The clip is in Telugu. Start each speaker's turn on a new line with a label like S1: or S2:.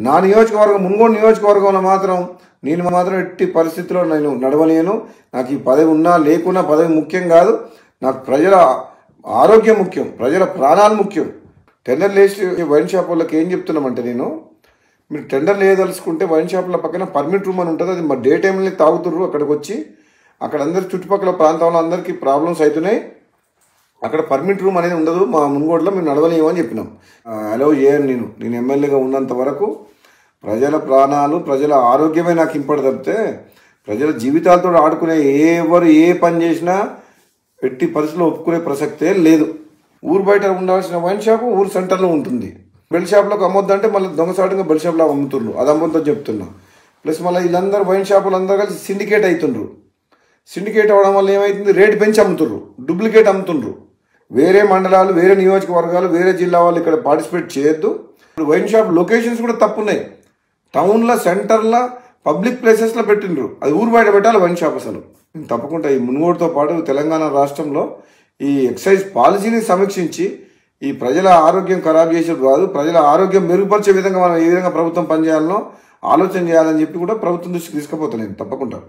S1: నా నియోజకవర్గం మున్గోడు నియోజకవర్గంలో మాత్రం నేను మాత్రం ఎట్టి పరిస్థితుల్లో నేను నడవలేను. నాకు ఈ పదవి ఉన్నా లేకున్నా పదవి ముఖ్యం కాదు. నాకు ప్రజల ఆరోగ్యం ముఖ్యం, ప్రజల ప్రాణాలు ముఖ్యం. టెండర్ లేచి వైన్ షాప్ వాళ్ళకి ఏం చెప్తున్నామంటే, మీరు టెండర్ లేదలుచుకుంటే వైన్ షాప్ల పక్కన పర్మిట్ రూమ్ అని ఉంటుంది. అది మా డే టైంలో తాగుతుర్రు. అక్కడికి వచ్చి అక్కడ అందరి చుట్టుపక్కల ప్రాంతంలో అందరికీ ప్రాబ్లమ్స్ అవుతున్నాయి. అక్కడ పర్మిట్ రూమ్ అనేది ఉండదు. మా మున్గోడులో మేము నడవలేము అని చెప్పినాం. అలౌ చేయను. నేను ఎమ్మెల్యేగా ఉన్నంత వరకు ప్రజల ప్రాణాలు, ప్రజల ఆరోగ్యమే నాకు ఇంపడి తప్పితే ప్రజల జీవితాలతో ఆడుకునే ఎవరు ఏ పని చేసినా ఎట్టి పరిస్థితుల్లో ఒప్పుకునే ప్రసక్తే లేదు. ఊరు బయట ఉండాల్సిన వైన్ షాప్ ఊరు సెంటర్లో ఉంటుంది. బెల్ షాప్లోకి అమ్మొద్దంటే మళ్ళీ దొంగసాటుగా బెల్ షాప్లో అమ్ముతుండ్రు. అది అమ్మొద్దని చెప్తున్నా. ప్లస్ మళ్ళీ వీళ్ళందరూ వైన్ షాపులు అందరూ కలిసి సిండికేట్ అవుతుండ్రు. సిండికేట్ అవ్వడం వల్ల ఏమవుతుంది, రేటు పెంచి అమ్ముతుండ్రు, డూప్లికేట్ అమ్ముతుండ్రు. వేరే మండలాలు, వేరే నియోజకవర్గాలు, వేరే జిల్లా వాళ్ళు ఇక్కడ పార్టిసిపేట్ చేయొద్దు. ఇప్పుడు వైన్ షాప్ లొకేషన్స్ కూడా తప్పున్నాయి. టౌన్లో, సెంటర్లో, పబ్లిక్ ప్లేసెస్లో పెట్టిండ్రు. అది ఊరు బయట పెట్టాలి వైన్ షాప్. అసలు తప్పకుండా ఈ మున్గోడుతో పాటు తెలంగాణ రాష్ట్రంలో ఈ ఎక్సైజ్ పాలసీని సమీక్షించి ఈ ప్రజల ఆరోగ్యం ఖరాబ్ చేసేది కాదు, ప్రజల ఆరోగ్యం మెరుగుపరిచే విధంగా మనం ఏ విధంగా ప్రభుత్వం పనిచేయాలనో ఆలోచన చేయాలని చెప్పి కూడా ప్రభుత్వం దృష్టికి తీసుకుపోతాను నేను తప్పకుండా.